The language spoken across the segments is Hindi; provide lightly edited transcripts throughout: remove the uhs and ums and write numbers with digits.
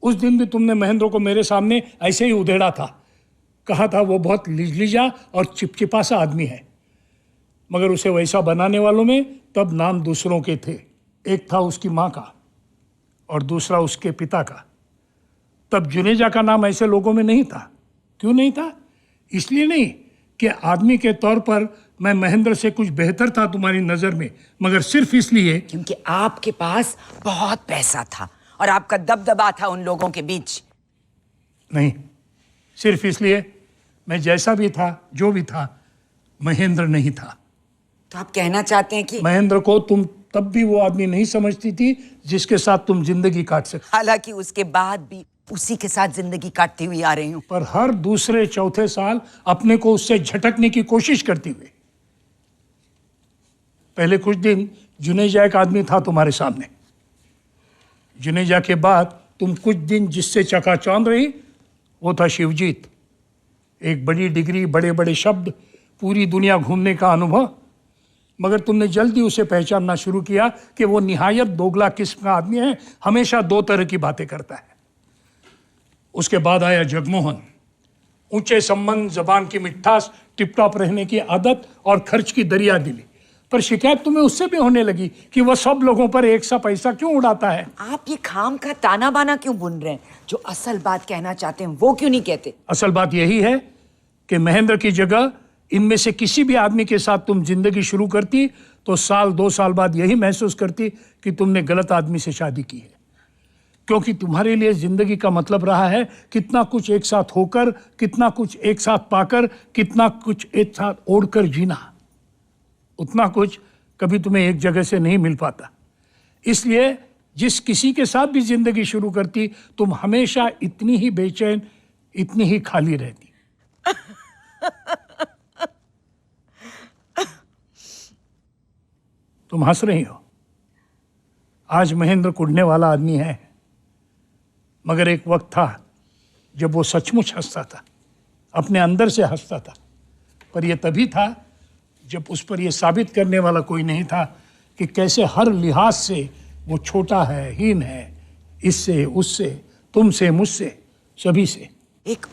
उस दिन भी तुमने महेंद्र को मेरे सामने ऐसे ही उधेड़ा था, कहा था वो बहुत लिजलिजा और चिपचिपा सा आदमी है। मगर उसे वैसा बनाने वालों में तब नाम दूसरों के थे। एक था उसकी माँ का और दूसरा उसके पिता का। तब जुनेजा का नाम ऐसे लोगों में नहीं था। क्यों नहीं था? इसलिए नहीं कि आदमी के तौर पर मैं महेंद्र से कुछ बेहतर था तुम्हारी नजर में, मगर सिर्फ इसलिए क्योंकि आपके पास बहुत पैसा था और आपका दबदबा था उन लोगों के बीच। नहीं, सिर्फ इसलिए मैं जैसा भी था, जो भी था, महेंद्र नहीं था। तो आप कहना चाहते हैं कि महेंद्र को तुम तब भी वो आदमी नहीं समझती थी जिसके साथ तुम जिंदगी काट सकते। हालांकि उसके बाद भी उसी के साथ जिंदगी काटती हुई आ रही हूं। पर हर दूसरे चौथे साल अपने को उससे झटकने की कोशिश करती हुई। पहले कुछ दिन जुनेजा एक आदमी था तुम्हारे सामने। जुनेजा के बाद तुम कुछ दिन जिससे चकाचौंध रही वो था शिवजीत। एक बड़ी डिग्री, बड़े बड़े शब्द, पूरी दुनिया घूमने का अनुभव। मगर तुमने जल्दी उसे पहचानना शुरू किया कि वो निहायत दोगला किस्म का आदमी है, हमेशा दो तरह की बातें करता है। उसके बाद आया जगमोहन। ऊंचे संबंध, जबान की मिठास, टिपटॉप रहने की आदत और खर्च की दरिया दिली। पर शिकायत तुम्हें उससे भी होने लगी कि वह सब लोगों पर एक सा पैसा क्यों उड़ाता है। आप ये खाम का ताना बाना क्यों बुन रहे हैं? जो असल बात कहना चाहते हैं वो क्यों नहीं कहते? असल बात यही है कि महेंद्र की जगह इनमें से किसी भी आदमी के साथ तुम जिंदगी शुरू करती तो साल 2 साल बाद यही महसूस करती कि तुमने गलत आदमी से शादी की है। क्योंकि तुम्हारे लिए जिंदगी का मतलब रहा है कितना कुछ एक साथ होकर, कितना कुछ एक साथ पाकर, कितना कुछ एक साथ ओढ़कर जीना। उतना कुछ कभी तुम्हें एक जगह से नहीं मिल पाता। इसलिए जिस किसी के साथ भी जिंदगी शुरू करती तुम हमेशा इतनी ही बेचैन, इतनी ही खाली रहती। तुम हंस रही हो। आज महेंद्र कुढ़ने वाला आदमी है, मगर एक वक्त था जब वो सचमुच हंसता था, अपने अंदर से हंसता था। पर यह तभी था जब उस पर यह साबित करने वाला कोई नहीं था कि कैसे हर लिहाज से वो छोटा है, हीन है, इससे, उससे, तुमसे, मुझसे, सभी से। एक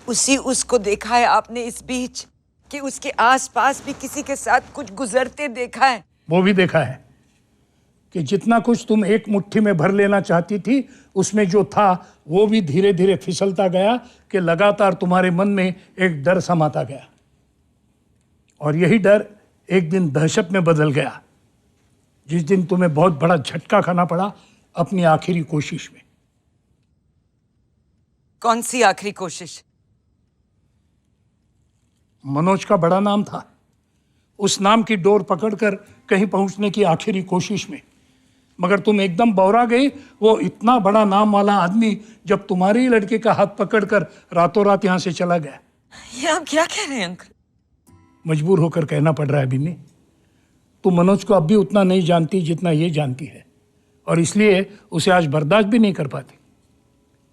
उसको देखा है आपने इस बीच कि उसके आसपास भी किसी के साथ कुछ गुजरते देखा है? वो भी देखा है कि जितना कुछ तुम एक मुट्ठी में भर लेना चाहती थी उसमें जो था वो भी धीरे धीरे फिसलता गया कि लगातार तुम्हारे मन में एक डर समाता गया। और यही डर एक दिन दहशत में बदल गया, जिस दिन तुम्हें बहुत बड़ा झटका खाना पड़ा अपनी आखिरी कोशिश में। कौन सी आखिरी कोशिश? मनोज का बड़ा नाम था। उस नाम की डोर पकड़कर कहीं पहुंचने की आखिरी कोशिश में। मगर तुम एकदम बौरा गई। वो इतना बड़ा नाम वाला आदमी जब तुम्हारे ही लड़के का हाथ पकड़कर रातों रात यहां से चला गया। ये आप क्या कह रहे हैं अंकल? मजबूर होकर कहना पड़ रहा है बिन्नी। तुम मनोज को अब भी उतना नहीं जानती जितना ये जानती है, और इसलिए उसे आज बर्दाश्त भी नहीं कर पाती।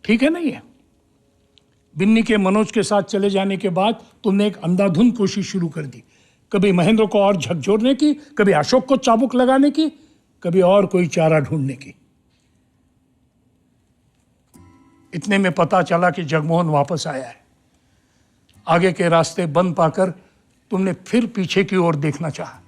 ठीक है ना? ये बिन्नी के मनोज के साथ चले जाने के बाद तुमने एक अंधाधुंध कोशिश शुरू कर दी। कभी महेंद्र को और झकझोरने की, कभी अशोक को चाबुक लगाने की, कभी और कोई चारा ढूंढने की। इतने में पता चला कि जगमोहन वापस आया है। आगे के रास्ते बंद पाकर तुमने फिर पीछे की ओर देखना चाहा।